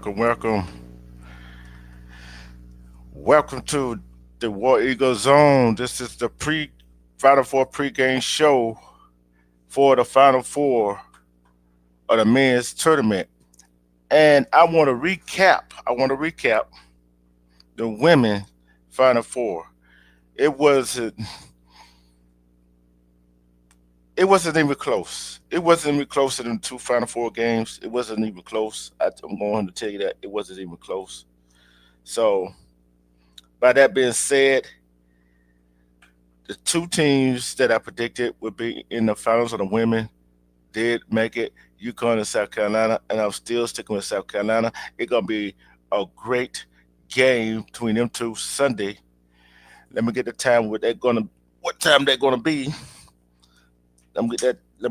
Welcome. Welcome to the War Eagle Zone. This is the Final Four pregame show for the Final Four of the men's tournament. And I want to recap the women Final Four. It wasn't even close. It wasn't even close to them two Final Four games. It wasn't even close. I'm going to tell you that it wasn't even close. So, by that being said, the two teams that I predicted would be in the finals of the women did make it, UConn and South Carolina, and I'm still sticking with South Carolina. It's going to be a great game between them two Sunday. Let me get the time what time they're going to be. Let me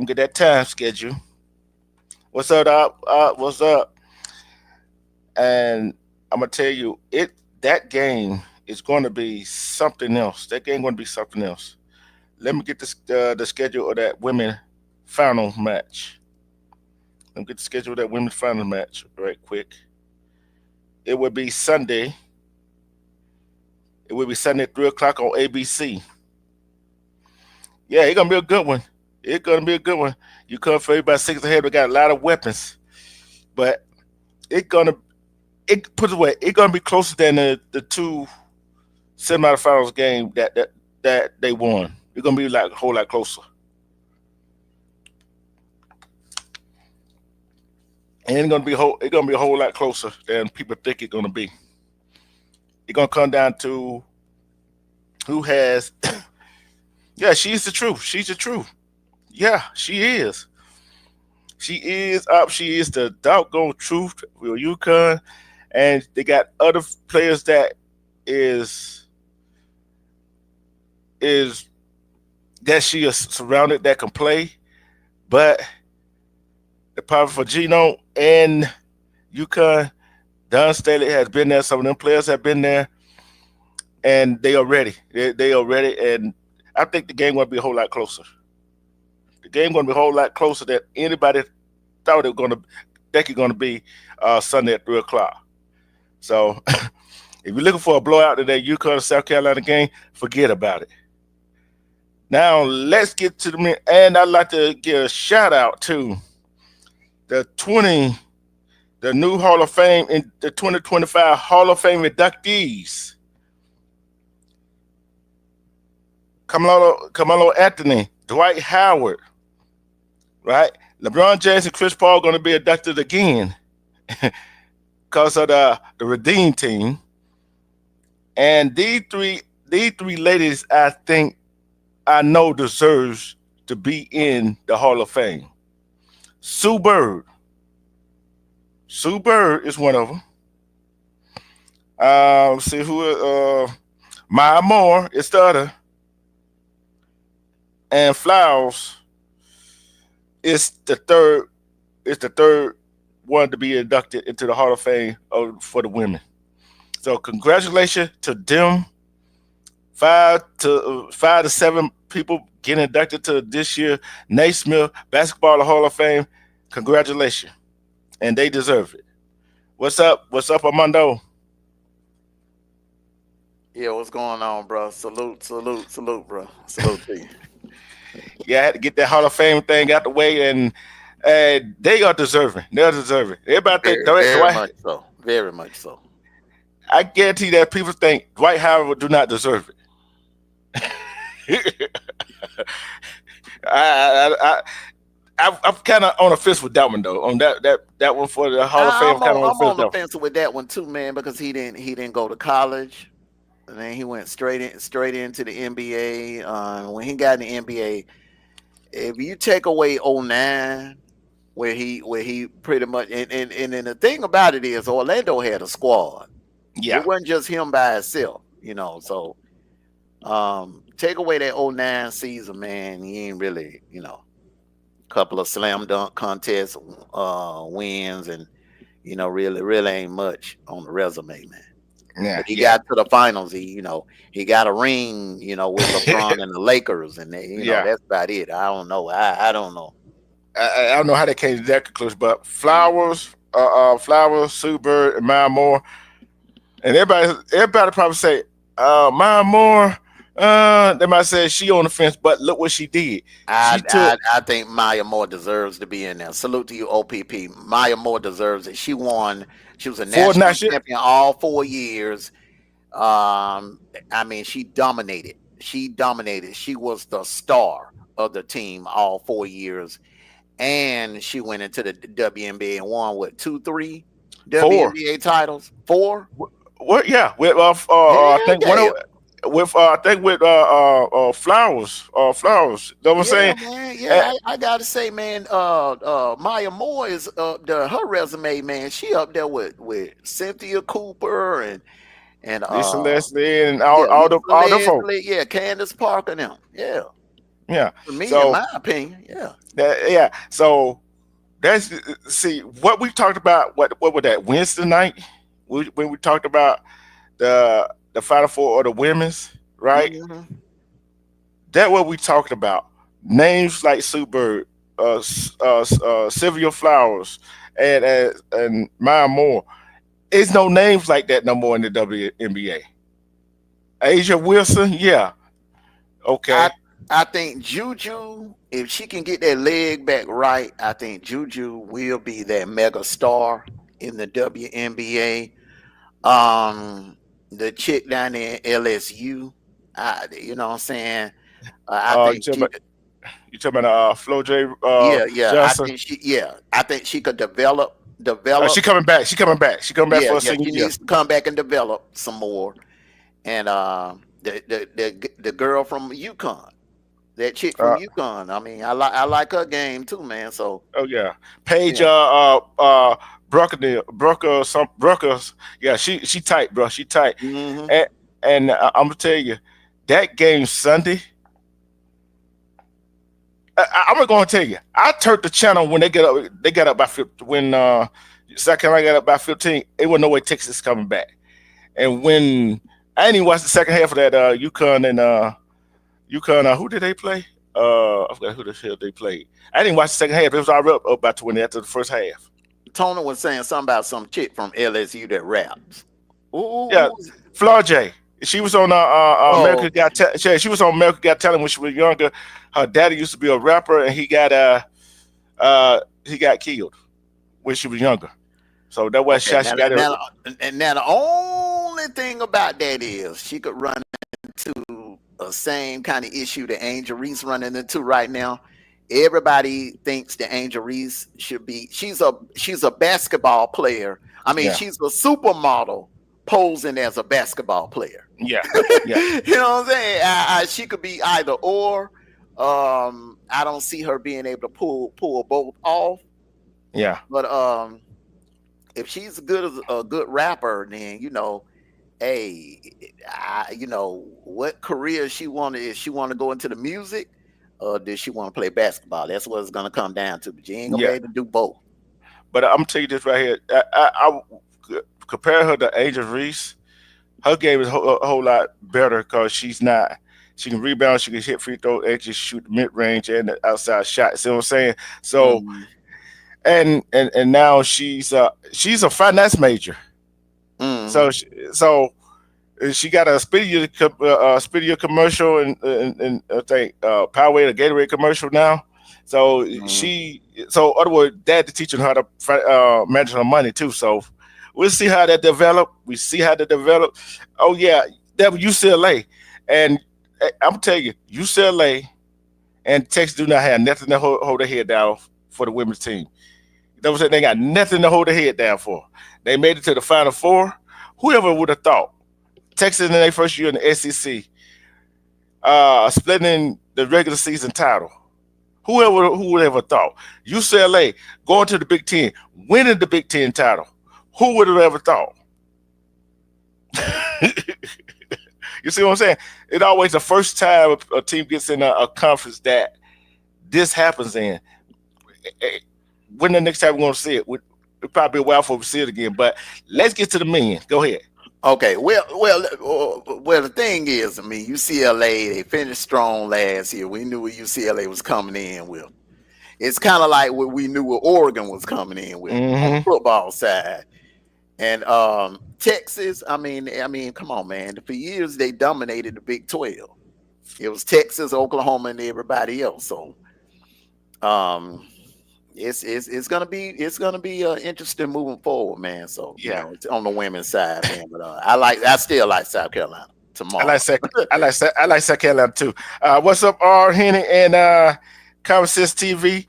get that time schedule. What's up, Doc? What's up? And I'm gonna tell you, that game is going to be something else. That game going to be something else. Let me get the schedule of that women final match. Let me get the schedule of that women's final match right quick. It would be Sunday. It would be Sunday at 3:00 on ABC. Yeah, it's gonna be a good one. It's going to be a good one. You come for everybody 6 ahead. We got a lot of weapons. But it's going to be closer than the two semifinals game that they won. It's going to be like a whole lot closer. And it's going to be a whole lot closer than people think it's going to be. It's going to come down to who has yeah, she's the truth. She's the truth. Yeah, she is. She is up. She is the doggone truth with UConn. And they got other players that is that she is surrounded that can play. But the problem for Gino and UConn, Don Staley has been there. Some of them players have been there. And they are ready. They are ready. And I think the game will be a whole lot closer. The game going to be a whole lot closer than anybody thought it was going to be Sunday at 3:00. So, if you're looking for a blowout today, UConn South Carolina game, forget about it. Now let's get to and I'd like to give a shout out to the new Hall of Fame in the 2025 Hall of Fame inductees. Carmelo Anthony, Dwight Howard. Right, LeBron James and Chris Paul going to be inducted again because of the Redeem team. And these three ladies, I know deserves to be in the Hall of Fame. Sue Bird is one of them. Let's see who. Maya Moore is the other. And Flowers It's the third. It's the third one to be inducted into the Hall of Fame for the women. So congratulations to them. 5 to 7 people getting inducted to this year Naismith Basketball Hall of Fame. Congratulations, and they deserve it. What's up? What's up, Armando? Yeah, what's going on, bro? Salute, salute, salute, bro. Salute to you. Yeah, I had to get that Hall of Fame thing out the way, and they are deserving. They're deserving. Everybody think Very, Dwight. very much so. Very much so. I guarantee that people think Dwight Howard do not deserve it. I'm kind of on a fence with that one though. On that one for the Hall of Fame, I'm kind of on the I'm fence on with the that one. fence with that one too, man, because he didn't go to college, and then he went straight into the NBA. When he got in the NBA, if you take away '09, where he pretty much and then the thing about it is Orlando had a squad. It Yeah, wasn't just him by himself. So take away that '09 season, man, he ain't really, couple of slam dunk contest wins, and really ain't much on the resume, man. yeah, But he yeah, got to the finals. He got a ring, with LeBron and the Lakers, and yeah. that's about it. I don't know. I don't know. I don't know how they came to that conclusion, but Flowers, Sue Bird, and Maya Moore, and everybody probably say, Maya Moore. They might say she on the fence, but look what she did. I, She took I I think Maya Moore deserves to be in there. Salute to you, OPP. Maya Moore deserves it. She won. She was a four national national. champion all 4 years. I mean, she dominated. She dominated. She was the star of the team all 4 years, and she went into the WNBA and won what, two, three Four. WNBA titles? Four? What? Yeah, with I Hell think one yeah. of with I think with Flowers, Flowers. You know what I'm Yeah, saying? man. Uh, Yeah, I gotta say, man. Maya Moore is her resume, man. She up there with Cynthia Cooper and Lisa Leslie and yeah, all Lisa them folk. Leslie, yeah, Candace Parker, them. Yeah, Yeah. for me, in So my opinion, yeah. yeah. So that's see what we talked about. What was that Wednesday night? When we talked about the Final Four or the women's, right? Hmm. That what we talked about. Names like Sue Bird, Sylvia Flowers, and Maya Moore. It's no names like that no more in the WNBA. Asia Wilson, yeah, I okay. I think Juju, if she can get that leg back right, I think Juju will be that mega star in the WNBA. The chick down there in LSU, you know what I'm saying? I You think talking she about could, Flo J. I Johnson? think I think she could develop. She coming back. She coming back. She coming back Yeah, for a yeah, senior she year. needs to come back and develop some more. And the girl from UConn, that chick from Uh, UConn. I mean, I like her game too, man. So oh yeah, Paige. yeah. Brucker. Some Bruckers. Yeah, she tight, bro. She tight. Hmm. And I'm gonna tell you, that game Sunday. I'm gonna tell you. I turned the channel when they get up. They got up by 50, when South Carolina got up by 15. It was no way Texas coming back. And when I didn't even watch the second half of that UConn and UConn, who did they play? I forgot who the hell they played. I didn't watch the second half. It was already up by 20 after the first half. Tony was saying something about some chick from LSU that raps. Yeah, Who's Flor J. She was on Oh, America okay. Got she was on America Got Talent when she was younger. Her daddy used to be a rapper, and he got killed when she was younger. So that was Okay. shot. She got her. And now the only thing about that is she could run into a same kind of issue that Angel Reese running into right now. Everybody thinks that Angel Reese should be. She's a basketball player. I mean, Yeah, she's a supermodel posing as a basketball player. yeah, yeah, You know what I'm saying? She could be either or. I don't see her being able to pull both off. yeah, But if she's good as a good rapper, then hey, what career she wanted? If she want to go into the music, or does she want to play basketball? That's what it's gonna come down to. But you ain't gonna be Yeah, able to do both. but I'm gonna tell you this right here. Compare her to Angel Reese. Her game is a whole lot better because she's not. She can rebound, she can hit free throw, and just shoot mid range and the outside shot. See what I'm saying? So Mm, and now she's a finance major. mm, So she got a Speedia commercial and I think Poway the Gatorade commercial now. So mm. she so other words, dad is teaching her to manage her money too. So we'll see how that develop. We see how that develop. Oh yeah, that was UCLA, and I'm telling you, UCLA and Texas do not have nothing to hold their head down for the women's team. That was it. They got nothing to hold their head down for. They made it to the Final Four. Whoever would have thought Texas in their first year in the SEC, splitting the regular season title. Who would ever thought? UCLA going to the Big Ten, winning the Big Ten title. Who would have ever thought? You see what I'm saying? It's always the first time a team gets in a conference that this happens in. When the next time we're going to see it? It'll probably be a while before we see it again. But let's get to the men. Go ahead. Okay, well. The thing is, I mean, UCLA they finished strong last year. We knew what UCLA was coming in with. It's kind of like what we knew what Oregon was coming in with on the Mm-hmm. football side. And Texas, come on, man. For years they dominated the Big 12. It was Texas, Oklahoma, and everybody else. So um, it's gonna be interesting moving forward, man. So Yeah. it's on the women's side, man. But I still like South Carolina I like tomorrow. I like South Carolina too. What's up, R. Henny and Common Sense TV?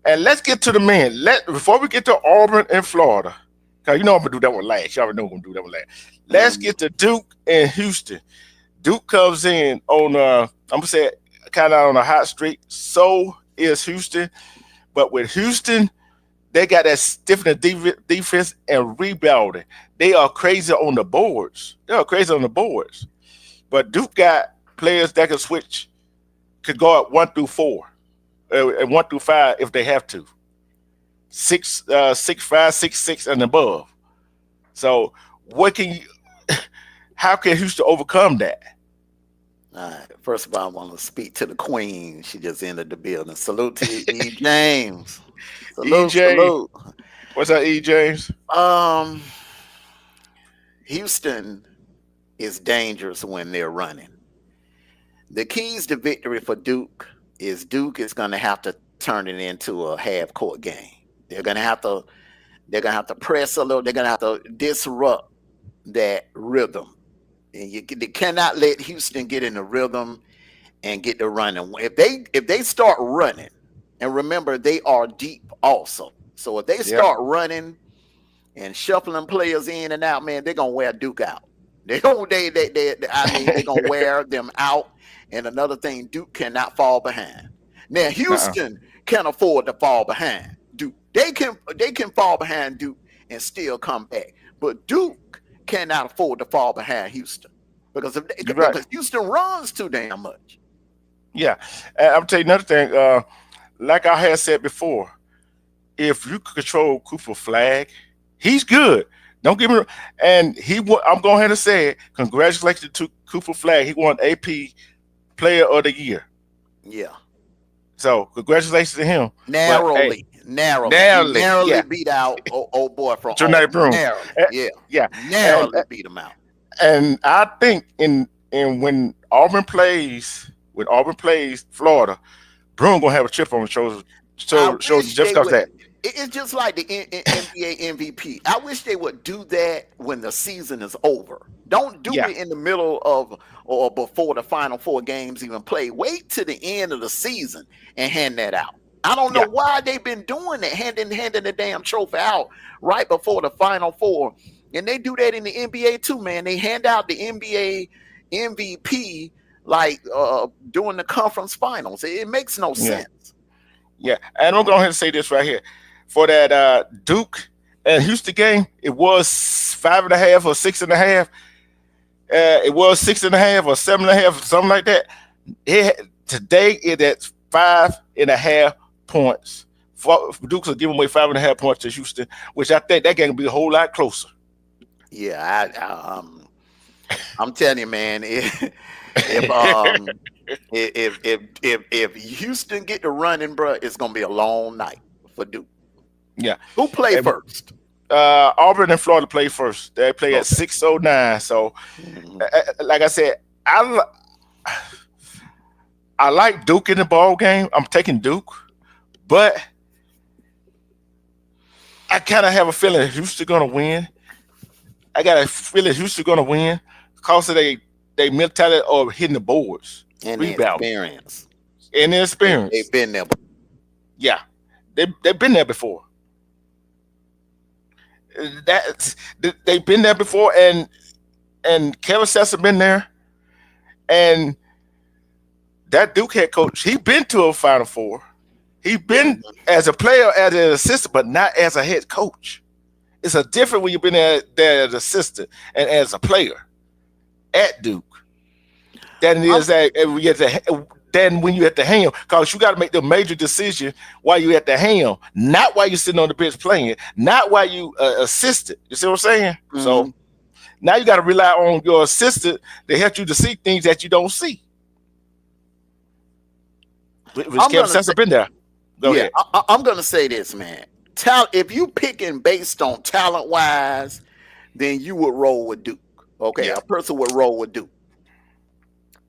And let's get to the men. Before we get to Auburn and Florida, because you know I'm gonna do that one last. You already know I'm gonna do that one last. Let's Mm, get to Duke and Houston. Duke comes in on I'm gonna say kind of on a hot streak. So is Houston, but with Houston, they got that stiffening defense and rebounding. They are crazy on the boards. They are crazy on the boards. But Duke got players that can switch, could go up 1 through 4, and 1 through 5 if they have to. 6'5", 6'6", and above. So what can you? How can Houston overcome that? all right. First of all, I want to speak to the Queen. She just entered the building. Salute to you, E. James. Salute, EJ, salute. what's up, E James? Um, Houston is dangerous when they're running. The keys to victory for Duke is going to have to turn it into a half court game. They're going to have to press a little. They're going to have to disrupt that rhythm. And they cannot let Houston get in the rhythm and get the running. If they start running, and remember they are deep also. So if they Yep. start running and shuffling players in and out, man, they're gonna wear Duke out. They gonna they're gonna wear them out. And another thing, Duke cannot fall behind. Now Uh-uh. Houston can afford to fall behind Duke. They can fall behind Duke and still come back. But Duke cannot afford to fall behind Houston You're right. because Houston runs too damn much. Yeah. And I'm telling you another thing. Like I had said before, if you could control Cooper Flag, he's good. Don't get me wrong. And I'm going ahead and say it. Congratulations to Cooper Flag. He won AP Player of the Year. Yeah. So congratulations to him. But hey, Narrowly. He narrowly, narrowly yeah, beat out old boy from Tonight Auburn. Broom. Narrowly. Eh, Yeah. yeah, and Narrowly beat him out. and I think in when Auburn plays Florida, Broom gonna have a chip on his shoulder. I Shoulder wish just they cause would. that. It's just like the NBA MVP. I wish they would do that when the season is over. Don't do Yeah, it in the middle of or before the final four games even play. Wait to the end of the season and hand that out. I don't know yeah, why they've been doing that, handing the damn trophy out right before the final four. And they do that in the NBA too, man. They hand out the NBA MVP like during the conference finals. It makes no yeah, sense. yeah. And I'm going to say this right here for that Duke and Houston game. It was 5.5 or 6.5. It was 6.5 or 7.5, something like that. Today it at 5.5 points. Dukes are giving away 5.5 points to Houston, which I think that game will be a whole lot closer. Yeah, I'm telling you, man. If um if Houston get to running, bro, it's gonna be a long night for Duke. Yeah. Who play And, first? Auburn and Florida play first. They play at Okay. 6:09. So, Mhm. like I said, I like Duke in the ball game. I'm taking Duke, but I kind of have a feeling Houston gonna win. I got a feeling Houston gonna win because of they mentality of hitting the boards, And the rebounding, experience. and their They've experience. been there. Yeah, they've been there before. That they've been there before, and Kevin Sessa been there, and that Duke head coach, he been to a Final Four. He been Mhm. as a player, as an assistant, but not as a head coach. It's a different when you've been there as an assistant and as a player at Duke than it I'm is that when you at than when you at the helm, because you got to make the major decision while you at the helm, not while you sitting on the bench playing, not while you assistant. You see what I'm saying? So mhm. now you got to rely on your assistant to help you to see things that you don't see. Which I'm Kevin gonna say, Sessa been there. Go yeah, ahead. I'm gonna say this, man. If you picking based on talent wise, then you would roll with Duke. Okay, Yeah. a person would roll with Duke.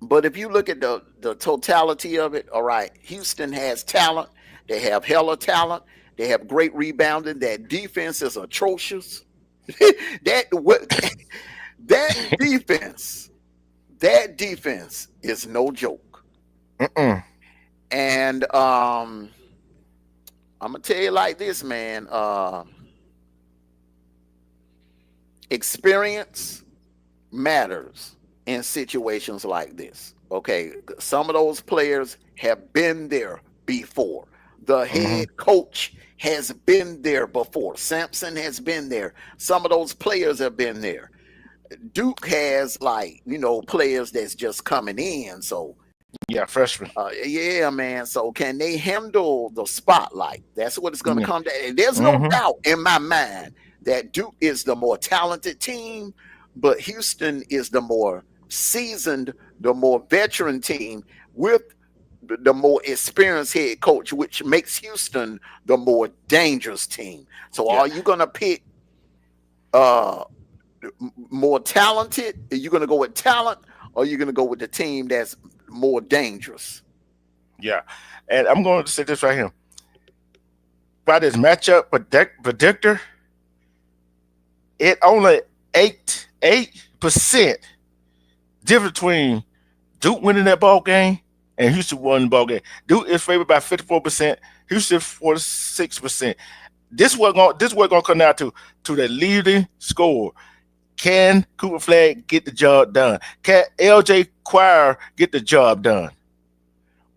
But if you look at the totality of it, all right, Houston has talent. They have hella talent. They have great rebounding. That defense is atrocious. that what that defense, that defense is no joke. Mm-mm. And I'm gonna tell you like this, man. Experience matters in situations like this. Okay, some of those players have been there before. The Mm-hmm. head coach has been there before. Sampson has been there. Some of those players have been there. Duke has, like, players that's just coming in. So Yeah, freshman. yeah, man. So can they handle the spotlight? That's what it's going to Yeah. come down. There's no Mm-hmm. doubt in my mind that Duke is the more talented team, but Houston is the more seasoned, the more veteran team with the more experienced head coach, which makes Houston the more dangerous team. So Yeah. are you going to pick uh more talented? Are you going to go with talent, or are you going to go with the team that's more dangerous? Yeah. And I'm going to say this right here. By this matchup predictor, it only 8% difference between Duke winning that ball game and Houston winning the ball game. Duke is favored by 54%, Houston 46%. This what gonna come down to the leading score. Can Cooper Flag get the job done? Can LJ Choir get the job done?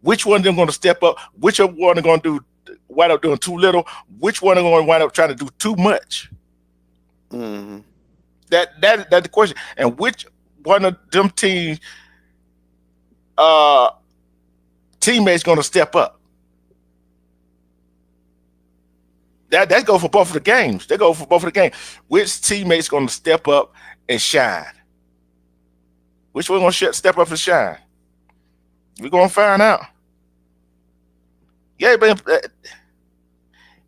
Which one of them going to step up? Which one are going to wind up doing too little? Which one are going to wind up trying to do too much? Mm-hmm. That's the question. And which one of them uh, teammates going to step up? That go for both of the games. They go for both of the games. Which teammate's going to step up and shine? Which one going to step up and shine? We're going to find out. Yeah, but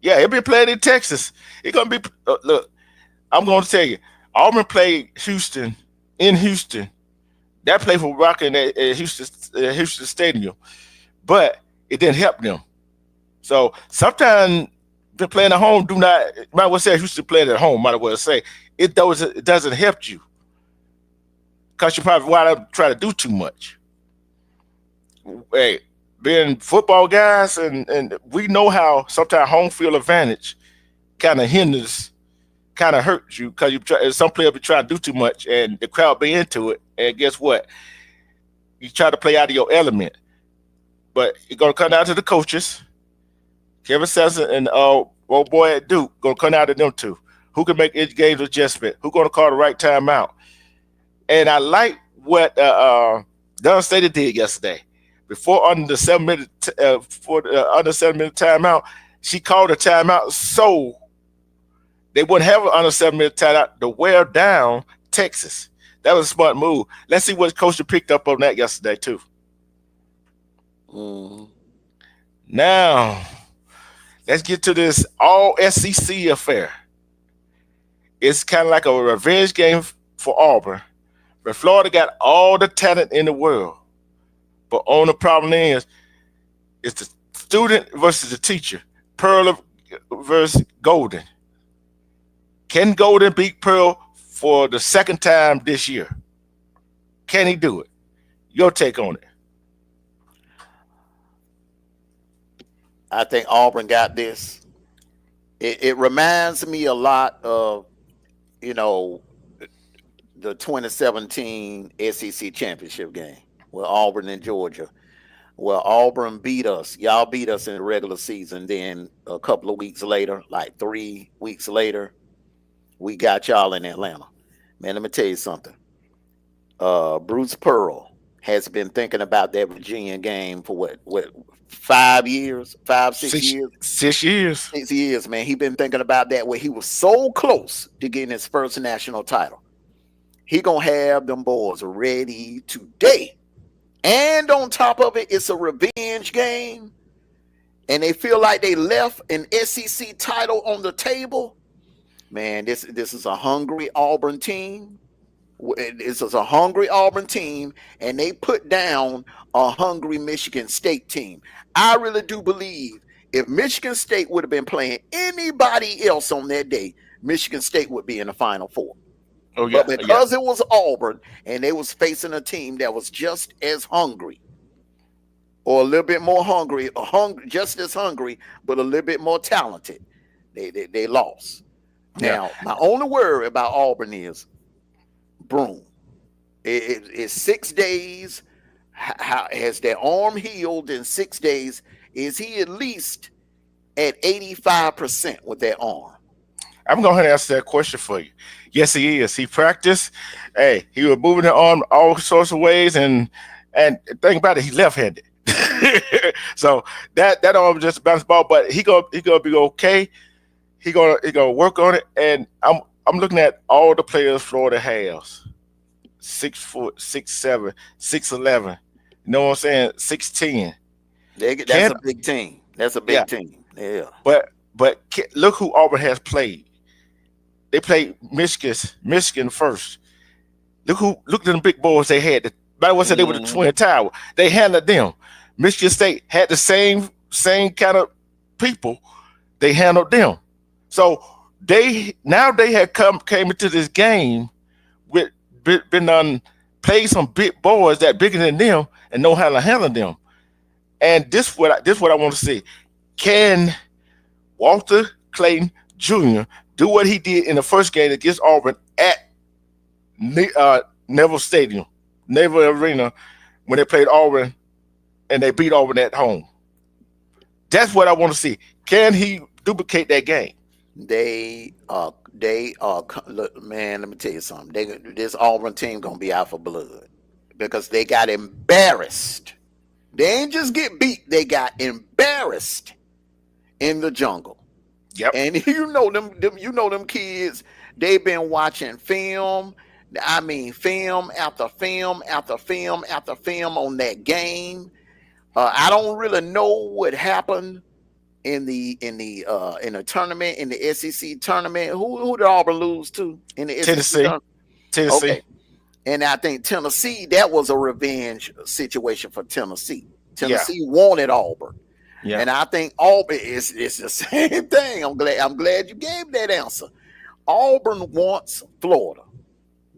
yeah, he'll be playing in Texas. It's gonna be look. I'm gonna tell you, Auburn played Houston in Houston. That played for Rockin' at Houston Stadium, but it didn't help them. So sometimes the playing at home do not. Might well say Houston playing at home. Might well say it doesn't help you because you probably wind up trying to do too much. Hey, being football guys, and we know how sometimes home field advantage kind of hinders, kind of hurts you because some players be trying to do too much, and the crowd be into it, and guess what? You try to play out of your element, but it's gonna come down to the coaches, Kevin Sesson and old boy at Duke, gonna come out of them two. Who can make each game's adjustment? Who gonna call the right timeout? And I like what Don Stater did yesterday. before under the 7 minute for the under 7 minute timeout. She called a timeout so they wouldn't have an under 7 minute timeout to wear down Texas. That was a smart move. Let's see what Coach picked up on that yesterday too. Mm. Now let's get to this all SEC affair. It's kind of like a revenge game for Auburn, but Florida got all the talent in the world. But only problem is, it's the student versus the teacher. Pearl versus Golden. Can Golden beat Pearl for the second time this year? Can he do it? Your take on it? I think Auburn got this. It reminds me a lot of, you know, the 2017 SEC championship game with Auburn and Georgia. Well, Auburn beat us. Y'all beat us in the regular season. Then a couple of weeks later, like 3 weeks later, we got y'all in Atlanta. Man, let me tell you something. Bruce Pearl has been thinking about that Virginia game for what 5 years, 6 Six years, 6 years. 6 years, man. He been thinking about that where he was so close to getting his first national title. He gonna have them boys ready today. And on top of it, it's a revenge game. And they feel like they left an SEC title on the table. Man, this is a hungry Auburn team. This is a hungry Auburn team, and they put down a hungry Michigan State team. I really do believe if Michigan State would have been playing anybody else on that day, Michigan State would be in the Final Four. Oh yeah, But because it was Auburn and they was facing a team that was just as hungry, or a little bit more hungry, just as hungry, but a little bit more talented, they lost. yeah, Now, my only worry about Auburn is Broom. It's 6 days. How has their arm healed in 6 days? Is he at least at 85% with that arm? I'm going to answer that question for you. Yes, he is. He practiced. Hey, he was moving the arm all sorts of ways, and think about it, he's left-handed. So that arm just bounce ball, but he gonna be okay. He gonna work on it, and I'm looking at all the players Florida has. 6 foot, 6'7", 6'11". You know what I'm saying? 6'10". That's Can a big team. That's a Yeah, big team. Yeah. but look who Auburn has played. They played Michigan first. Look at them big boys they had. By the way, said they were the Mm-hmm. Twin Tower. They handled them. Michigan State had the same kind of people. They handled them. So they had came into this game with been on played some big boys that bigger than them and know how to handle them. And this what I want to see. Can Walter Clayton Jr. do what he did in the first game against Auburn at Neville Stadium, Neville Arena, when they played Auburn and they beat Auburn at home? That's what I want to see. Can he duplicate that game? Look, man, let me tell you something. This Auburn team gonna be out for blood because they got embarrassed. They ain't just get beat; they got embarrassed in the jungle. Yep. And them kids. They've been watching film. I mean, film after film after film after film on that game. I don't really know what happened in the tournament, in the SEC tournament. Who did Auburn lose to in the SEC Tennessee. tournament? Tennessee. Okay, and I think Tennessee, that was a revenge situation for Tennessee. Yeah. Tennessee wanted Auburn, Yeah. and I think Auburn it's the same thing. I'm glad you gave that answer. Auburn wants Florida.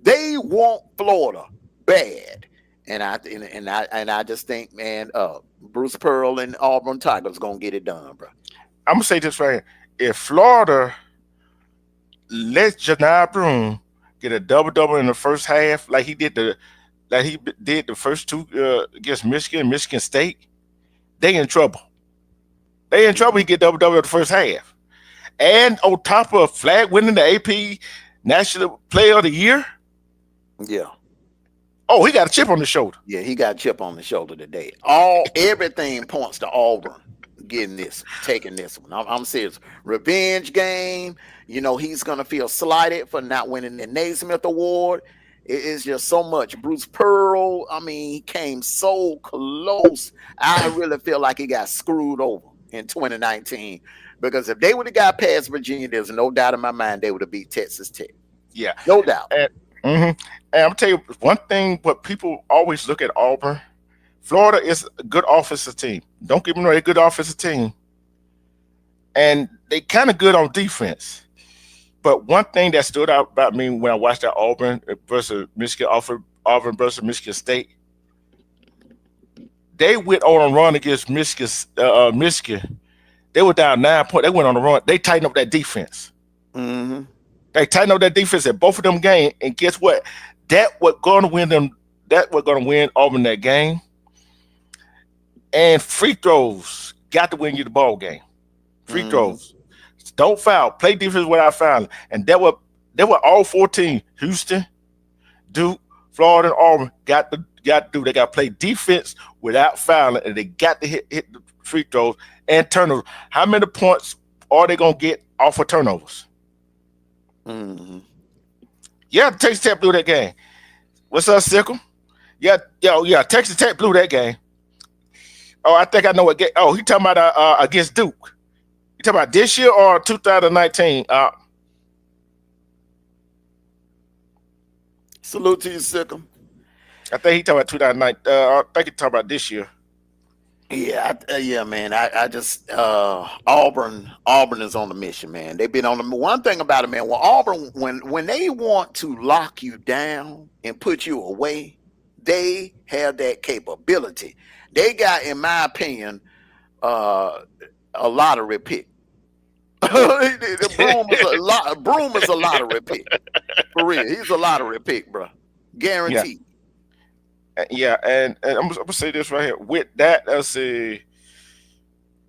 They want Florida bad, and I just think, man, Bruce Pearl and Auburn Tigers gonna get it done, bro. I'm gonna say this right here. If Florida let Janai Broom get a double double in the first half, like he did the first two against Michigan State, they in trouble. They in trouble. He get double double in the first half, and on top of flag winning the AP National Player of the Year, Yeah. Oh, he got a chip on his shoulder. Yeah, he got a chip on the shoulder today. Everything points to Auburn getting this, taking this one. I'm serious. Revenge game. You know, he's gonna feel slighted for not winning the Naismith Award. It is just so much. Bruce Pearl, I mean, he came so close. I really feel like he got screwed over in 2019. Because if they would have got past Virginia, there's no doubt in my mind they would have beat Texas Tech. Yeah. No doubt. And, and I'm gonna tell you one thing. What people always look at Auburn, Florida is a good offensive team. Don't get me wrong, they're a good offensive team, and they kind of good on defense. But one thing that stood out about me when I watched that Auburn versus Michigan, Auburn versus Michigan State, they went on a run against Michigan. They were down 9 points. They went on a run. They tightened up that defense. Mm-hmm. They tightened up that defense at both of them games. And guess what? That was going to win them. That was going to win Auburn that game. And free throws got to win you the ball game. Free throws. Don't foul. Play defense without fouling. And that were all 14. Houston, Duke, Florida, and Auburn got to do. They got to play defense without fouling, and they got to hit the free throws and turnovers. How many points are they gonna get off of turnovers? Mm-hmm. Yeah, Texas Tech blew that game. What's up, Sickle? Yeah, Texas Tech blew that game. Oh, I think I know what game. Oh, he talking about against Duke. You talking about this year or 2019? Salute to you, Sickle. I think he talking about 2019. I think he talking about this year. Yeah, yeah, man. I just Auburn is on the mission, man. They've been on the one thing about it, man. Well, Auburn, when they want to lock you down and put you away, they have that capability. They got, in my opinion, a lottery pick. The Broom is a lottery pick. For real, he's a lottery pick, bro. Guaranteed. Yeah, and I'm gonna say this right here. With that, let's see.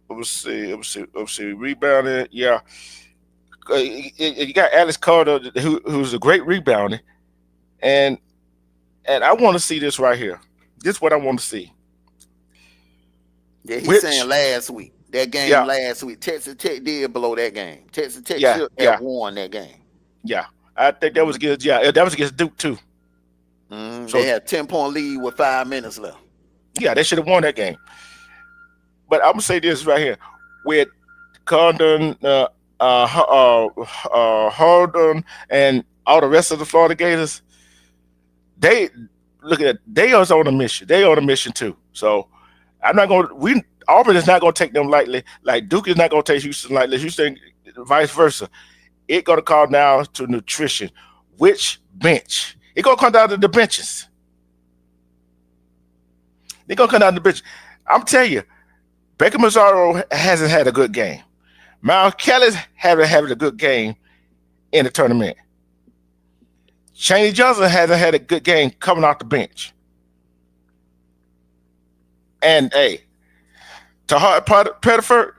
Rebounding, yeah. You got Alex Carter, who's a great rebounder, and I want to see this right here. This is what I want to see. Yeah, he's saying last week. That game last week, Texas Tech did blow that game. Texas Tech should have won that game. Yeah, I think that was against. Yeah, that was against Duke too. So they had a 10-point lead with 5 minutes left. Yeah, they should have won that game. But I'm gonna say this right here: with Condon, Harden, and all the rest of the Florida Gators, they are on a mission. They on a mission too. So I'm not gonna. Auburn is not gonna take them lightly. Like Duke is not gonna take Houston lightly. Houston, vice versa. It's gonna come down to nutrition. Which bench? It's gonna come down to the benches. They're gonna come down to the bench. I'm telling you, Baker Mazzaro hasn't had a good game. Miles Kelly's haven't had a good game in the tournament. Chaney Johnson hasn't had a good game coming off the bench. And hey, Tahar Pettiford,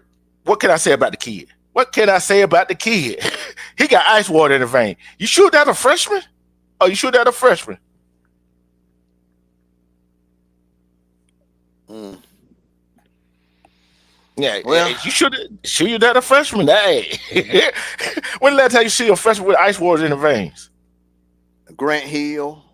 what can I say about the kid? What can I say about the kid? He got ice water in the vein. You sure that's a freshman? Oh, you sure that's a freshman? Yeah, well, you sure you're not a freshman? Hey, when the last time you see a freshman with ice water in the veins? Grant Hill.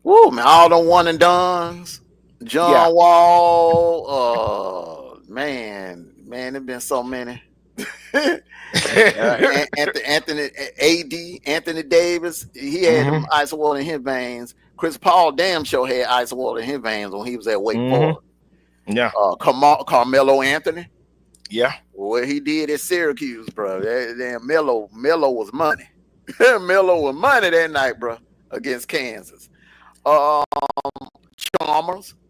Woo, man, all them one and dones. John Wall. Man, there've been so many. Anthony Davis, he had them ice water in his veins. Chris Paul damn sure had ice water in his veins when he was at Wake Forest. Yeah. Carmelo Anthony. Yeah. What he did at Syracuse, bro. Damn Melo was money. Melo was money that night, bro, against Kansas.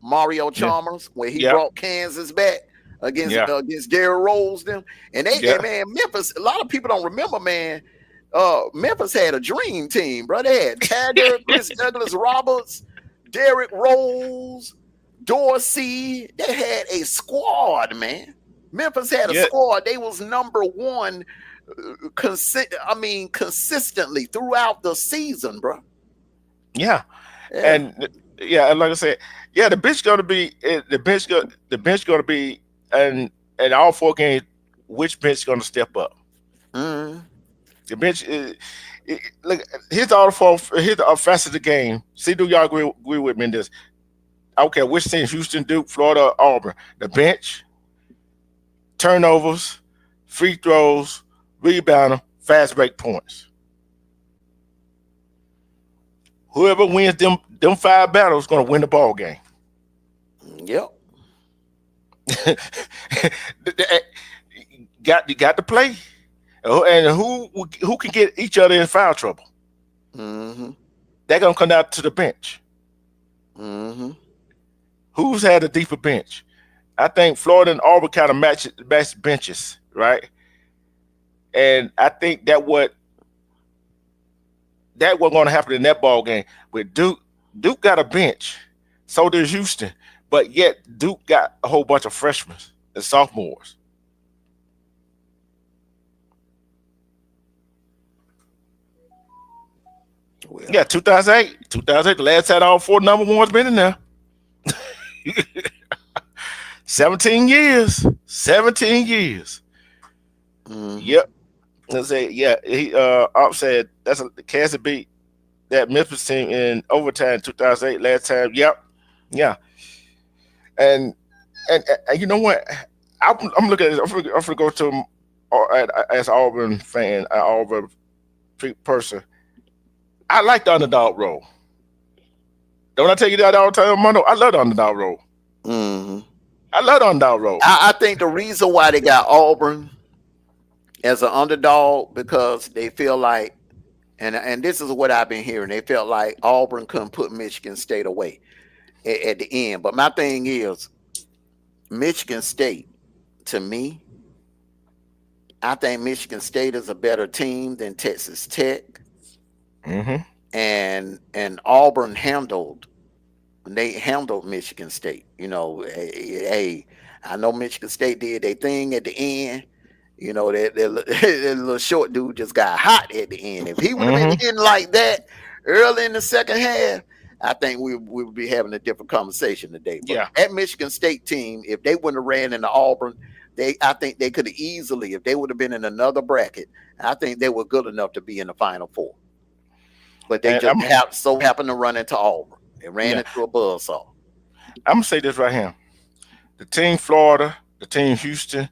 Mario Chalmers, where he brought Kansas back against Derrick Rose them. And man, Memphis, a lot of people don't remember, man. Memphis had a dream team, bro. They had Taggart, Chris Douglas Roberts, Derrick Rose, Dorsey. They had a squad, man. Memphis had a squad. They was number one consistently throughout the season, bro. Yeah, Yeah. and yeah, and like I said, yeah, the bench gonna be the bench gonna be and all 4 games. Which bench gonna step up? Mm, The bench. Look, here's the facet of the game. See, do y'all agree with me in this? I don't care which team, Houston, Duke, Florida, Auburn. The bench, turnovers, free throws, rebounder, fast break points. Whoever wins them 5 battles is gonna win the ball game. yep. got to play. Oh, and who can get each other in foul trouble? Mm-hmm. They're gonna come out to the bench. Mm-hmm. Who's had a deeper bench? I think Florida and Auburn kind of match benches, right? And I think that what going to happen in that ball game with Duke. Duke got a bench, so does Houston, but yet Duke got a whole bunch of freshmen and sophomores. Well, Yeah, 2008, the last time all 4 number 1s been in there. 17 years. mm-hmm. Yep. Let's say, yeah, he Op said the Kansas beat that Memphis team in overtime 2008 last time. Yep. Yeah. And and you know what? I'm looking at this. I'm gonna go to as Auburn fan, Auburn person. I like the underdog role. Don't I tell you that all the time, Mono? I love the underdog role. Mm-hmm. I love the underdog role. I think the reason why they got Auburn as an underdog because they feel like, and this is what I've been hearing, they felt like Auburn couldn't put Michigan State away at the end. But my thing is, Michigan State, to me, I think Michigan State is a better team than Texas Tech, Mm-hmm. and Auburn handled Michigan State. Hey, I know Michigan State did their thing at the end. That little short dude just got hot at the end. If he would have been Mm-hmm. hitting like that early in the second half, I think we would be having a different conversation today. But Yeah. that Michigan State team, if they wouldn't have ran into Auburn, I think they could have easily, if they would have been in another bracket, I think they were good enough to be in the Final Four. But they And just so happened to run into Auburn. They ran yeah, into a buzzsaw. I'm gonna say this right here. The team Florida, the team Houston,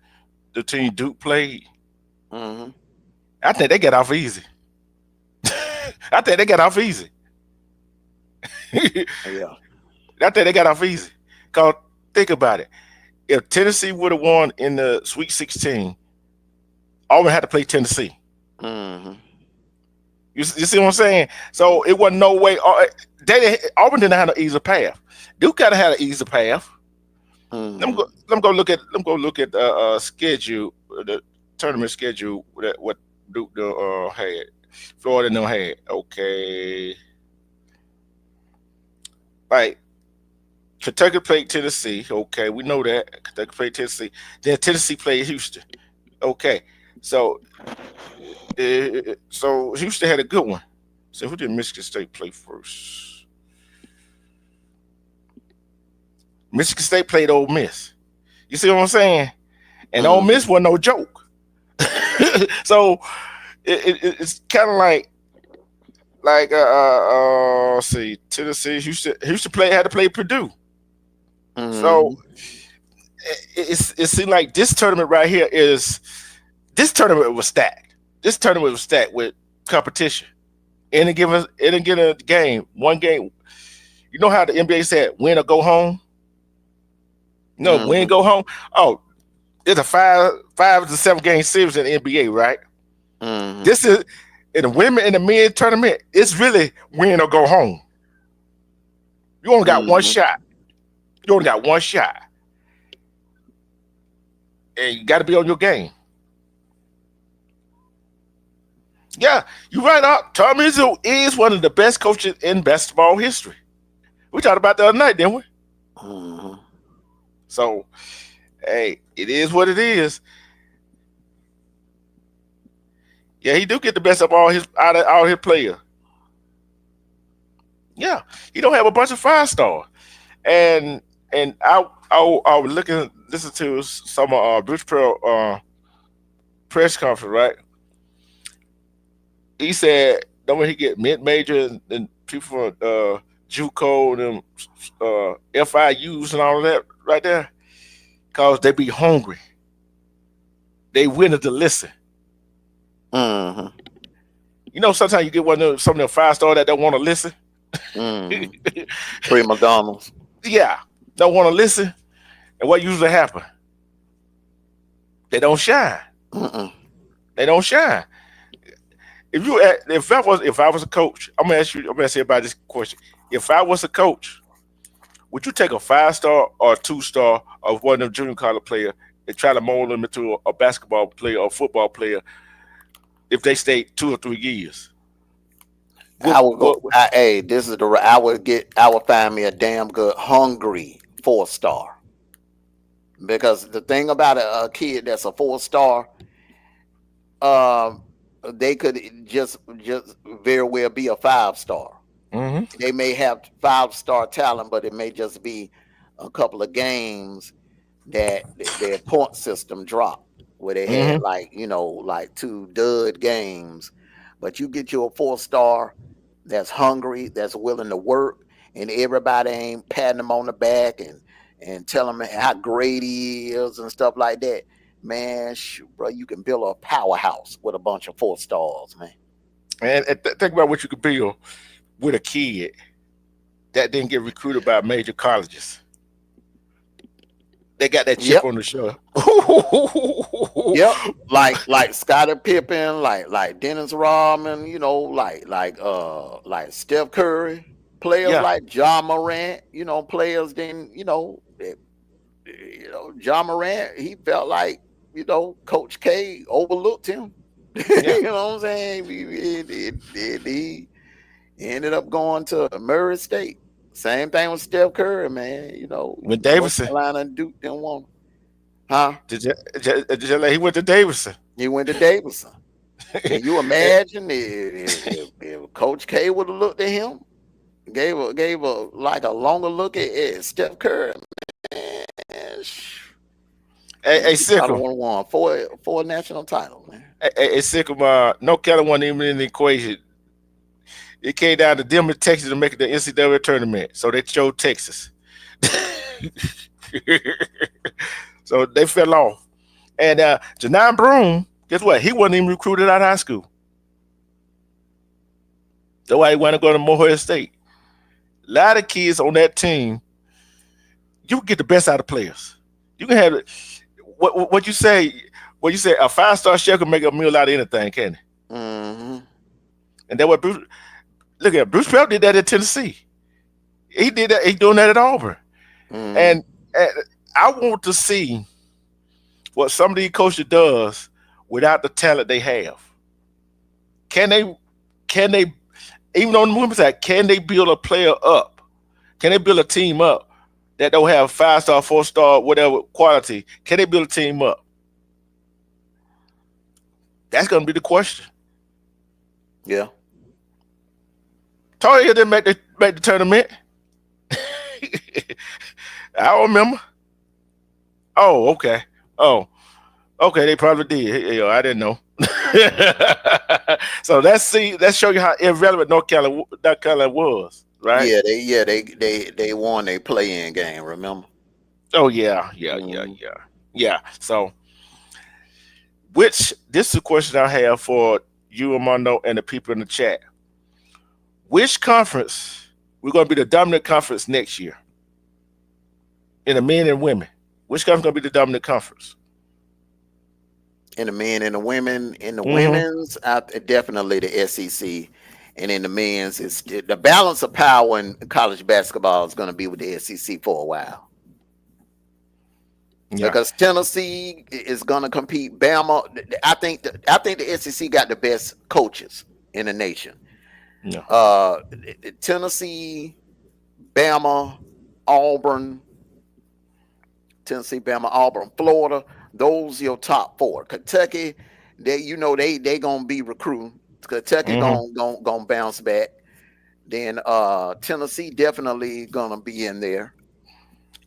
the team Duke played. Mm-hmm. I think they got off easy. I think they got off easy. Yeah. I think they got off easy. Cause think about it. If Tennessee would have won in the Sweet 16, Auburn had to play Tennessee. Mm-hmm. You see what I'm saying? So it wasn't no way. Auburn didn't have an easy path. Duke gotta have an easy path. Mm-hmm. Let me go look at the schedule, the tournament schedule that what Duke had. Florida no had. Okay, like Kentucky played Tennessee. Okay, we know that Kentucky played Tennessee. Then Tennessee played Houston. Okay, so so Houston had a good one. So who did Michigan State play first? Michigan State played Ole Miss. You see what I'm saying? And Ole Mm-hmm. Miss wasn't no joke. So it's kind of let's see, Tennessee, Houston had to play Purdue. So Mm-hmm. it seemed like this tournament was stacked. This tournament was stacked with competition. In a given game, one game. You know how the NBA said win or go home? No, win Mm-hmm. go home. Oh, it's a 5 to 7 game series in the NBA, right? Mm-hmm. This is in the women and the men tournament. It's really win or go home. You only got one Mm-hmm. shot. You only got one shot, and you got to be on your game. Yeah, you're right. Up, Tom Izzo is one of the best coaches in basketball history. We talked about the other night, didn't we? Mm-hmm. So, hey, it is what it is. Yeah, he do get the best of all his players. Yeah, he don't have a bunch of 5 star. And I was listen to some of Bruce Pearl press conference, right? He said that when he get mid major and people from JUCO and them FIUs and all of that right there, cause they be hungry. They willing to listen. Mm-hmm. You know, sometimes you get one of them, some of them 5 star that don't want to listen. Mm-hmm. Prima donnas. Yeah, don't want to listen. And what usually happen? They don't shine. Mm-mm. They don't shine. If I was a coach, I'm gonna ask you about this question. If I was a coach, would you take a 5 star or a 2 star of one of them junior college player and try to mold them into a basketball player or football player if they stayed 2 or 3 years? I What, would go. what, what- Hey, this is the. I would find me a damn good hungry 4 star. Because the thing about a kid that's a 4 star, um, they could just very well be a 5 star. mm-hmm, They may have 5 star talent, but it may just be a couple of games that their point system dropped, where they had mm-hmm, like like 2 dud games. But you get you a 4 star that's hungry, that's willing to work, and everybody ain't patting him on the back and telling him how great he is and stuff like that. Man, shoot, bro, you can build a powerhouse with a bunch of 4 stars, man. and think about what you could build with a kid that didn't get recruited by major colleges. They got that chip Yep. on the shoulder. Yep, like Scottie Pippen, like Dennis Rodman, like Steph Curry, players Yeah, like John Morant, players then John Morant, he felt like Coach K overlooked him. yeah. You know what I'm saying? He ended up going to Murray State. Same thing with Steph Curry, man. With North Davidson, Carolina and Duke didn't want him, huh? he went to Davidson. He went to Davidson. Can you imagine if Coach K would have looked at him, gave a like a longer look at Steph Curry, man, Hey, he probably Sickle. would have won four national titles, man. Hey, Sickle. North Carolina wasn't even in the equation. It came down to Denver, Texas to make it the NCAA tournament, so they chose Texas. So they fell off. And Janine Broom, guess what? He wasn't even recruited out of high school. That's why he wanted to go to Morehead State. A lot of kids on that team, you can get the best out of players. You can have what you say. What you say? A 5 star chef can make a meal out of anything, can he? Mm-hmm. And that what Bruce. Look at Bruce Pearl did that at Tennessee. He did that. He doing that at Auburn. Mm-hmm. And I want to see what some of these coaches does without the talent they have. Can they? Can they? Even on the women's side, can they build a player up? Can they build a team up that don't have 5 star, 4 star, whatever quality? Can they build a team up? That's going to be the question. Yeah. Toya didn't make the tournament. I don't remember. Oh, okay. Oh, okay. They probably did. I didn't know. So let's show you how irrelevant North Carolina was, right? They won their play-in game. Remember? Oh yeah, yeah, yeah, Mm-hmm. yeah, yeah. So, which this is a question I have for you, Armando, and the people in the chat. Which conference we're going to be the dominant conference next year in the men and women? Which conference going to be the dominant conference? In the men and the women, in the Mm-hmm. women's, definitely the SEC, and in the men's, it's the balance of power in college basketball is going to be with the SEC for a while Yeah, because Tennessee is going to compete. Bama, I think the SEC got the best coaches in the nation. yeah, Uh, Tennessee, Bama, Auburn, Tennessee, Bama, Auburn, Florida. Those your top four. Kentucky. they gonna be recruiting. Kentucky Hmm. gonna bounce back. Then Tennessee definitely gonna be in there.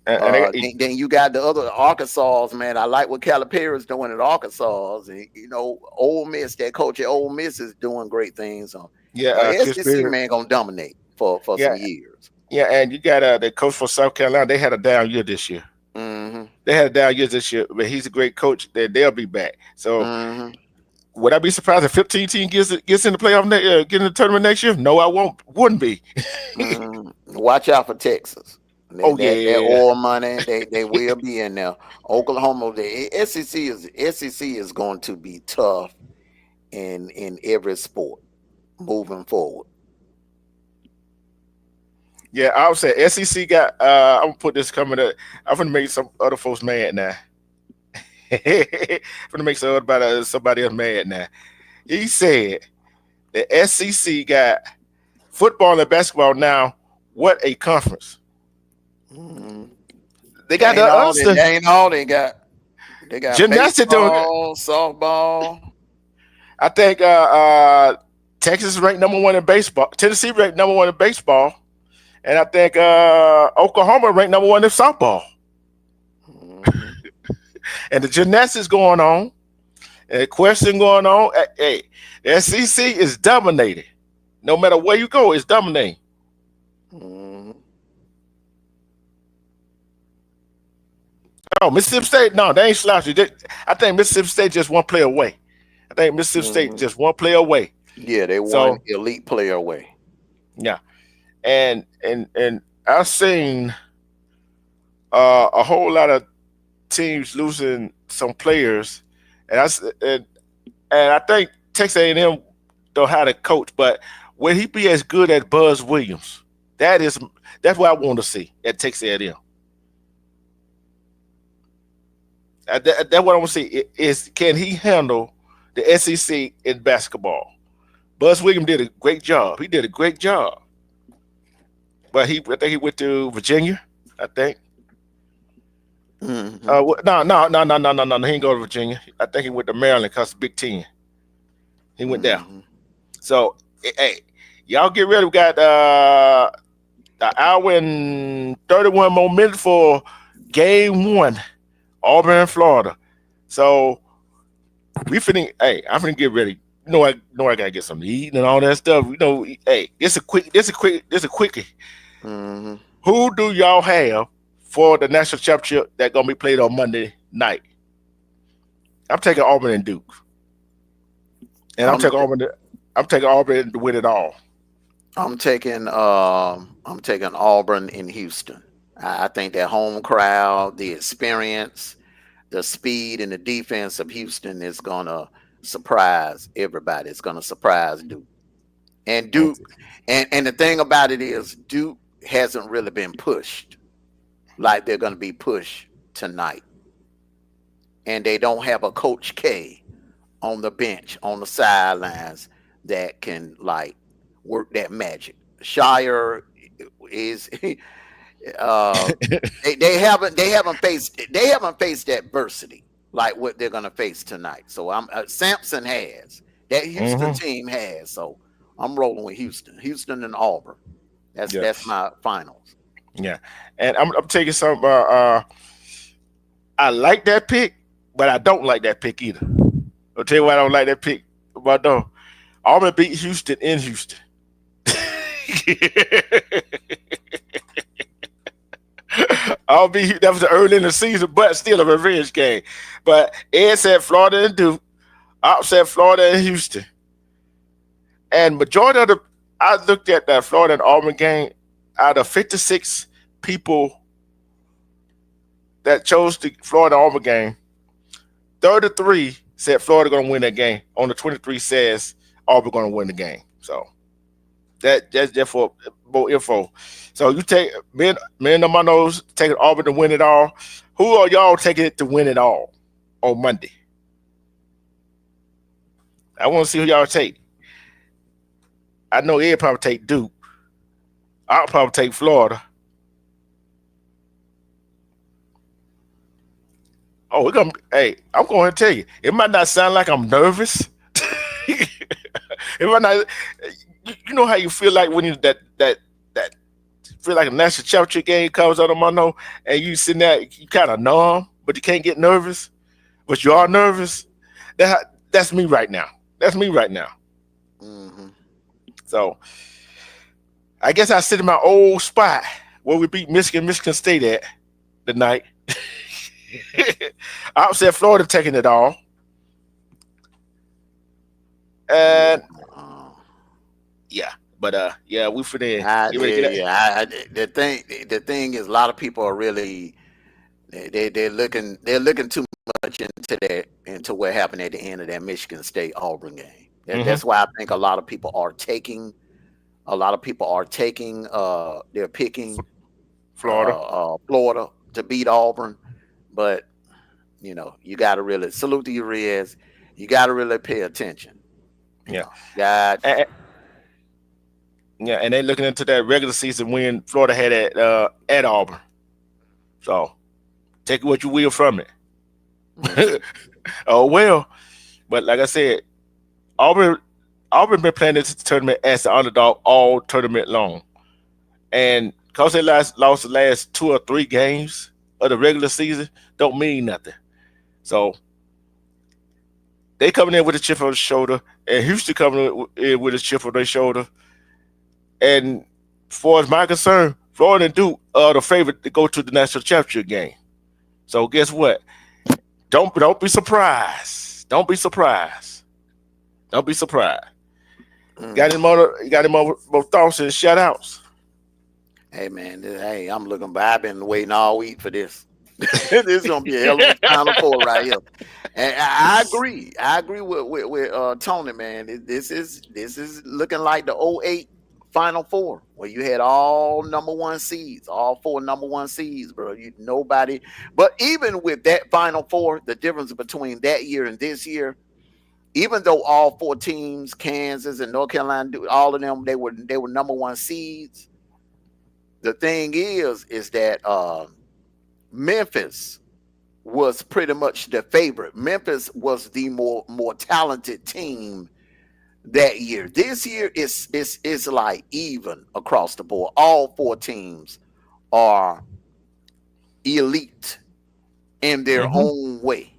And Then you got the other Arkansas, man. I like what Calipari's doing at Arkansas. And, Ole Miss, that coach at Ole Miss is doing great things. yeah, Chris SEC Beard. man gonna dominate for some Yeah, years. yeah, and you got the coach for South Carolina. They had a down year this year. Hmm. They had a down year this year, but he's a great coach. They'll be back. So Hmm. would I be surprised if 15 team gets in the playoff, get in the tournament next year? No, I won't. Wouldn't be. Watch out for Texas. Oh That yeah, oil money, they will be in there. Oklahoma, the SEC is going to be tough in every sport moving forward. yeah. I would say SEC got. I'm gonna put this coming up. I'm gonna make some other folks mad now. I'm gonna make somebody else mad now. He said the SEC got football and basketball now. What a conference! Mhm. They got the other That ain't all they got. They got gymnastics. Don't baseball, softball. I think Texas is ranked number one in baseball. Tennessee ranked number one in baseball, and I think Oklahoma ranked number one in softball. Mhm. And the gymnastics going on, and the question going on. Hey, the SEC is dominating. No matter where you go, it's dominating. Mhm. Oh, Mississippi State, no, they ain't slouchy. I think Mississippi State just one play away. I think Mississippi State Mhm. just one play away. Yeah, they one So elite player away. yeah, and I've seen a whole lot of teams losing some players, and I think Texas A&M don't have to coach, but will he be as good as Buzz Williams? That is that's what I want to see at Texas A&M. That's what I want to see is can he handle the SEC in basketball? Buzz Williams did a great job. He did a great job, but I think he went to Virginia. I think. Hmm. No. He didn't go to Virginia. I think he went to Maryland because Big Ten. He went there. Hmm. So, hey, y'all get ready. We got an hour and 31 more minutes for game one, Auburn, Florida. So we finna. Hey, I'm finna get ready. I gotta get something to eat and all that stuff. Hey, this a quickie. Hmm. Who do y'all have for the national championship that gonna be played on Monday night? I'm taking Auburn and Duke, and I'm I'm taking Auburn to win it all. I'm taking Auburn in Houston. I think that home crowd, the experience, the speed, and the defense of Houston is gonna surprise everybody. It's gonna surprise Duke. And Duke, and the thing about it is Duke hasn't really been pushed like they're gonna be pushed tonight. And they don't have a Coach K on the bench, on the sidelines that can like work that magic. Shire is uh they haven't faced adversity like what they're gonna face tonight. So I'm Samson has that Houston Mm-hmm. team has. So I'm rolling with Houston and Auburn. Yeah, That's my finals. yeah, and I'm taking some. I like that pick, but I don't like that pick either. I'll tell you why I don't like that pick. But no, Auburn beat Houston in Houston. That was early in the season, but still a revenge game. But Ed said Florida and Duke. I said Florida and Houston. And majority of the I looked at that Florida and Auburn game. Out of 56 people that chose the Florida Auburn game, 33 said Florida going to win that game. On the 23 says Auburn going to win the game. So that's just for more info. So you take me and my nose taking Auburn to win it all. Who are y'all taking it to win it all on Monday? I want to see who y'all take. I know Ed probably take Duke. I'll probably take Florida. Oh, we're gonna. Hey, I'm going to tell you. It might not sound like I'm nervous. It might not. You know how you feel like when you that feel like a national championship game comes out of my nose, and you sitting there, you kind of numb, but you can't get nervous, but you are Mm-hmm. nervous. That's me right now. That's me right now. Mm-hmm. So I guess I sit in my old spot where we beat Michigan State at the night. I upset Florida taking it all, Yeah. and Uh, yeah, but yeah, we for there. I, You ready to yeah, get that? yeah. The thing is, a lot of people are really they're looking too much into what happened at the end of that Michigan State Auburn game. That's Mm-hmm. why I think a lot of people are taking they're picking Florida. Florida to beat Auburn, but you got to really salute to you, Reyes. You got to really pay attention. Yeah, God, and, yeah, and they looking into that regular season win Florida had at Auburn. So take what you will from hmm it. Oh well, but like I said, Auburn Auburn been playing this tournament as the underdog all tournament long, and because they lost the last 2 or 3 games of the regular season, don't mean nothing. So they coming in with a chip on their shoulder, and Houston coming in with a chip on their shoulder. And as far as my concern, Florida and Duke are the favorite to go to the national championship game. So guess what? Don't be surprised. Don't be surprised. Don't be surprised. hmm Got any more thoughts and shout outs? Hey man, hey, I'm looking. But I've been waiting all week for this. This is gonna be a hell of a Final Four right here. And I agree. I agree with Tony, man. This is looking like the '08 Final Four, where you had all number one seeds, all four number one seeds, bro. Nobody, but even with that Final Four, the difference between that year and this year, even though all four teams, Kansas and North Carolina, all of them, they were number one seeds. The thing is that Memphis was pretty much the favorite. Memphis was the more talented team that year. This year is like even across the board. All four teams are elite in their Mm-hmm. own way.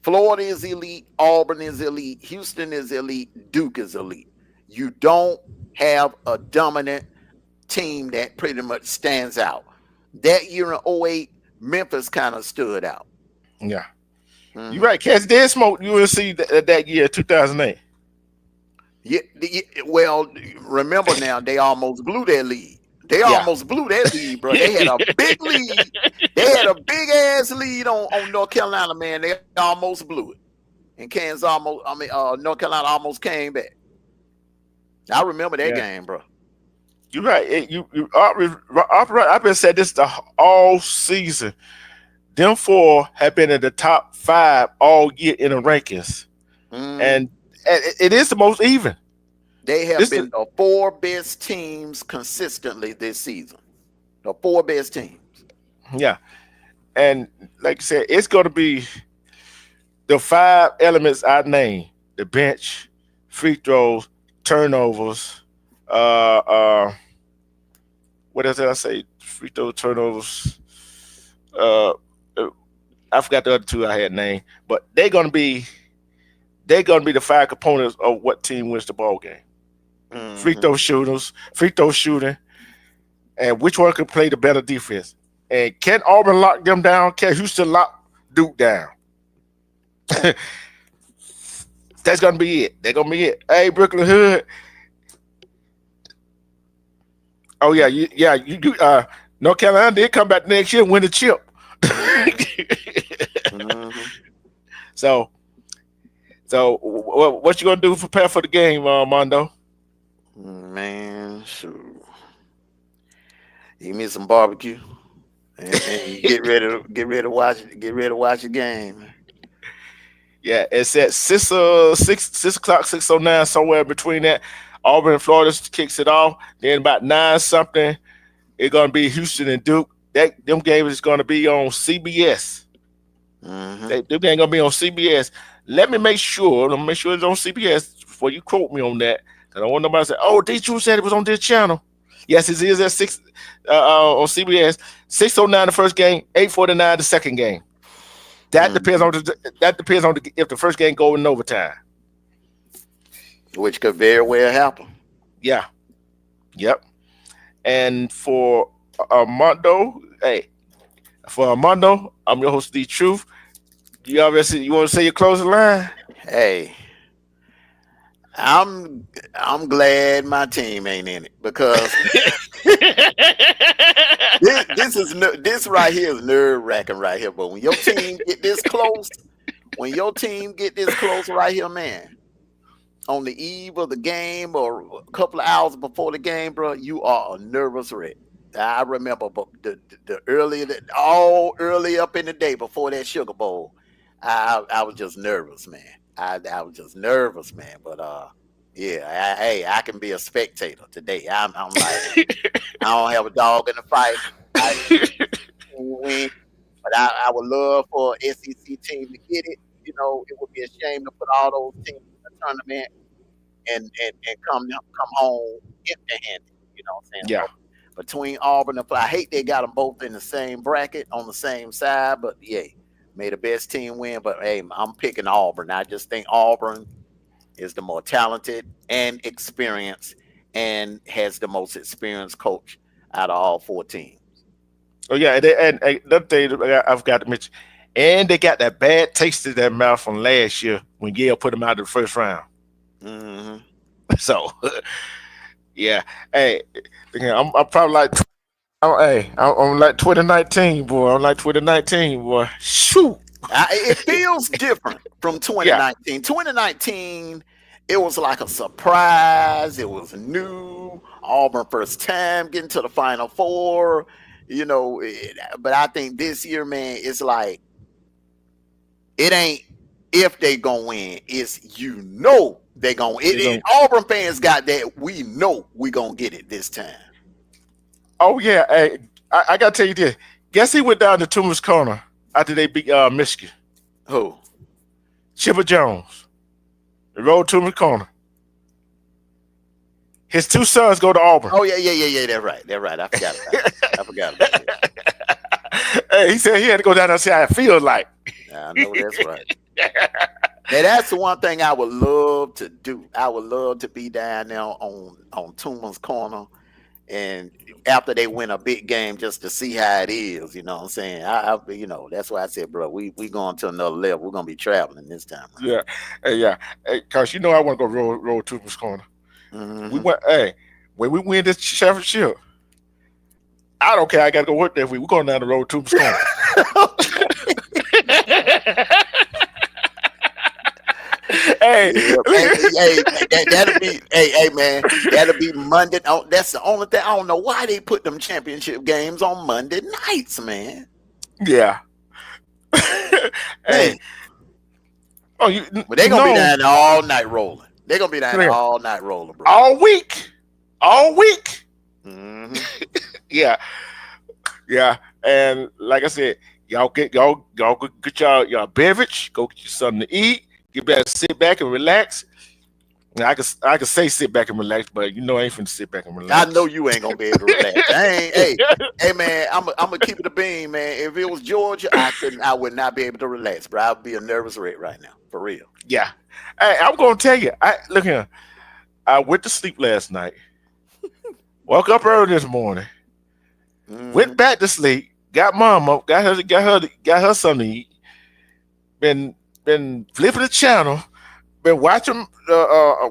Florida is elite, Auburn is elite, Houston is elite, Duke is elite. You don't have a dominant team that pretty much stands out. That year in '08, Memphis kind of stood out. Yeah. You're hmm right. Cats did smoke UNC that year, 2008. Yeah, well, remember now, they almost blew their lead. They Yeah. almost blew that lead, bro. They had a big lead. They had a big ass lead on North Carolina, man. They almost blew it. And Kansas North Carolina almost came back. I remember that Yeah. game, bro. You're right. You are right. I've been saying this all season. Them four have been in the top 5 all year in the rankings, hmm and it is the most even. They have This been the four best teams consistently this season. The four best teams. yeah, and like I said, it's going to be the 5 elements I named: the bench, free throws, turnovers. Uh, uh, what else did I say? Free throw turnovers. Uh, uh, I forgot the other two I had named, but they're gonna be the 5 components of what team wins the ball game. Free hmm throw shooters, free throw shooting, and which one can play the better defense. And can Auburn lock them down? Can Houston lock Duke down? That's gonna be it. That's gonna be it. Hey, Brooklyn Hood. Oh yeah, North Carolina did come back next year and win the chip. hmm hmm so what you gonna do for prepare for the game, Mondo? Man, shoot. Eat me some barbecue and get ready to watch the game, man. Yeah, it's at 6 o'clock, 6:09, somewhere between that. Auburn and Florida kicks it off. Then about 9 something, it's gonna be Houston and Duke. Them games is gonna be on CBS. Mm-hmm. They ain't gonna be on CBS. Let me make sure. Let me make sure it's on CBS before you quote me on that. I don't want nobody to say, "Oh, D. True said it was on this channel." Yes, it is at six on CBS. 6:09 the first game, 8:49 the second game. Mm-hmm. That depends on if the first game go in overtime. Which could very well happen. Yeah, yep. And for Armando, hey, for Armando, I'm your host, D. Truth. You want to say your closing line? Hey, I'm glad my team ain't in it because this right here is nerve wracking right here. But when your team get this close, when your team get this close right here, man, on the eve of the game or a couple of hours before the game, bro, you are a nervous wreck. I remember the earlier all early up in the day before that Sugar Bowl, I was just nervous, man. I was just nervous, man. But yeah, hey, I can be a spectator today. I'm like I don't have a dog in the fight. I win, but I would love for SEC team to get it. You know, it would be a shame to put all those teams in the tournament and come home empty handed. You know what I'm saying? Yeah. So between Auburn and I hate they got them both in the same bracket on the same side, but yeah, may the best team win. But hey, I'm picking Auburn. I just think Auburn is the more talented and experienced and has the most experienced coach out of all 14. Oh yeah, and another thing that I've got to mention, and they got that bad taste in their mouth from last year when Yale put them out of the first round. Mm-hmm. So yeah, hey, I'm probably like, I'm like 2019 boy. I'm like 2019 boy. Shoot. It feels different from Yeah, 2019. 2019, it was like a surprise. It was new. Auburn first time getting to the Final Four. You know, but I think this year, man, it's like it ain't if they gonna win. It's they gonna. they going. Auburn fans got that. We know we gonna get it this time. Oh yeah, hey, I gotta tell you this. Guess he went down to Toomer's Corner after they beat Michigan. Who? Chipper Jones. They rode Toomer's Corner. His two sons go to Auburn. Oh yeah. They're right. They're right. I forgot about that. I forgot about that. Hey, he said he had to go down there and see how it feels like. I know that's right. And that's the one thing I would love to do. I would love to be down there on Toomer's Corner, and after they win a big game, just to see how it is. You know what I'm saying? You know, that's why I said, bro, we going to another level. We're gonna be traveling this time Yeah, hey, yeah, hey, cause you know I want to go roll Toomer's Corner. around. We went, hey, when we win this championship, I don't care. I got to go work that week. We're going down the road to Toomer's Corner. Hey, Yeah, hey, that'll be, hey, man, that'll be Monday. Oh, that's the only thing. I don't know why they put them championship games on Monday nights, man. yeah. Man, Hey, oh, but they you gonna be know, down there all night rolling. They gonna be down there yeah, all night rolling, bro. all week. Hmm. Yeah, yeah. And like I said, y'all get y'all beverage, go get you something to eat, get back, sit back and relax. Now, I can say sit back and relax, but you know I ain't finna sit back and I know relax. you ain't gonna be able to relax. I ain't, hey, man, I'm gonna keep it a bean, man. If it was Georgia, I would not be able to relax, bro. I'd be a nervous wreck right now, for real. Yeah. Hey, I'm gonna tell you. I look here. I went to sleep last night. Woke up early this morning. Went Hmm. back to sleep. Got mom up. Got her something to eat. Been flipping the channel. Been watching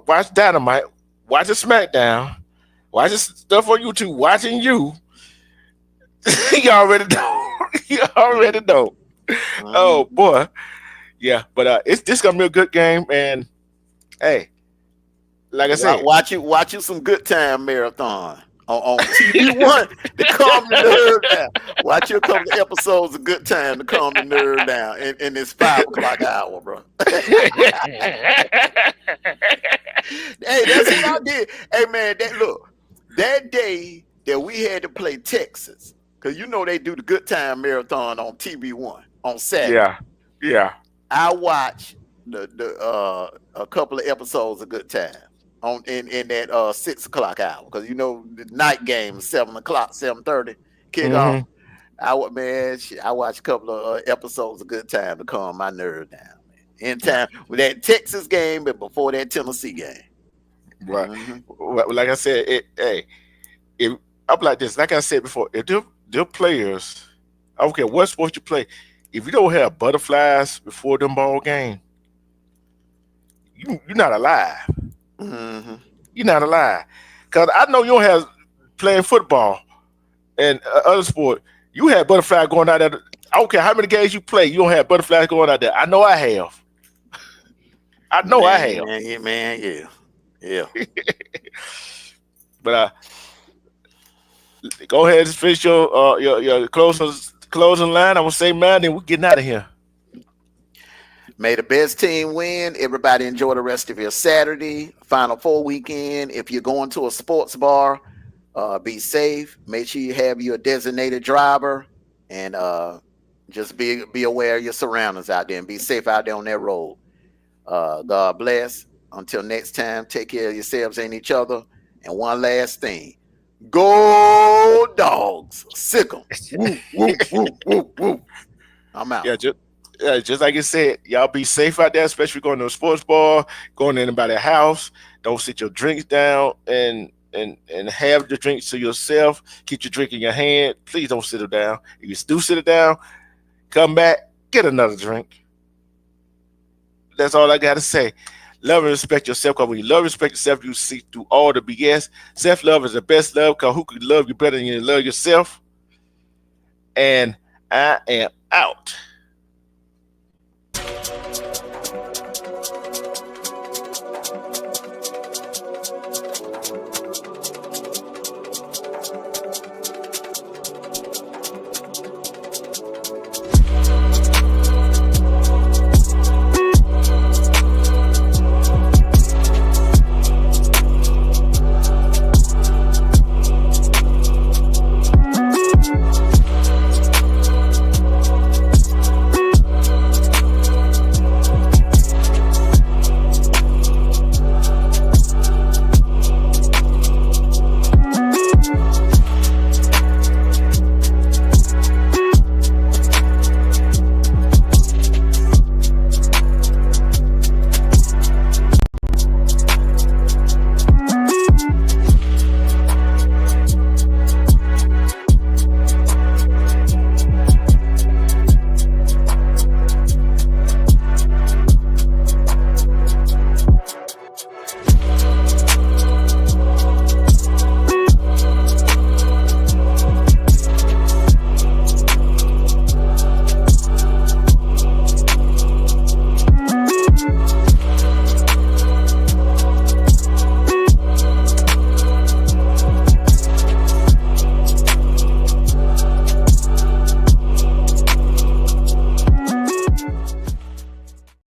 watch Dynamite. Watching SmackDown. Watching stuff on YouTube. Watching you. You already know. You already know. Oh Hmm. boy. Yeah. But it's this gonna be a good game. And hey, like I said, Watch you some good time marathon on TV1 to calm your nerve down. Watch you a couple of episodes of good time to calm your nerve down in this 5 o'clock hour, bro. Hey, that's what I did. Hey man, look, that day that we had to play Texas, because you know they do the good time marathon on TV1 on Saturday. yeah, Yeah. I watched the a couple of episodes of Good Time on in that 6 o'clock hour because the night game 7 o'clock 7:30 kickoff. Hmm. I watched a couple of episodes of Good Time to calm my nerve down, man. In time with that Texas game, but before that Tennessee game. Right. Hmm. Like I said, hey, if I'm like this, like I said before, if they're players, I don't care what sport you play, if you don't have butterflies before them ball game, you're not alive. Hmm. You're not alive. Cause I know you don't have playing football and other sport. You had butterflies going out there. I don't care how many games you play, you don't have butterflies going out there. I know I have. I know I Man, have. yeah, man, yeah, yeah. But go ahead and finish your closing line. I will say, man, then we're getting out of here. May the best team win. Everybody enjoy the rest of your Saturday, Final Four weekend. If you're going to a sports bar, be safe. Make sure you have your designated driver, and just be aware of your surroundings out there and be safe out there on that road. God bless. Until next time, take care of yourselves and each other. And one last thing, go dogs, sick 'em. Woo, woo, woo, woo, woo. I'm out. Yeah, just like you said, y'all be safe out there, especially going to a sports bar, going to anybody's house. Don't sit your drinks down and have the drinks to yourself. Keep your drink in your hand. Please don't sit it down. If you do sit it down, come back, get another drink. That's all I gotta say. Love and respect yourself. Cause when you love and respect yourself, you see through all the BS. Self love is the best love. Cause who could love you better than you love yourself? And I am out.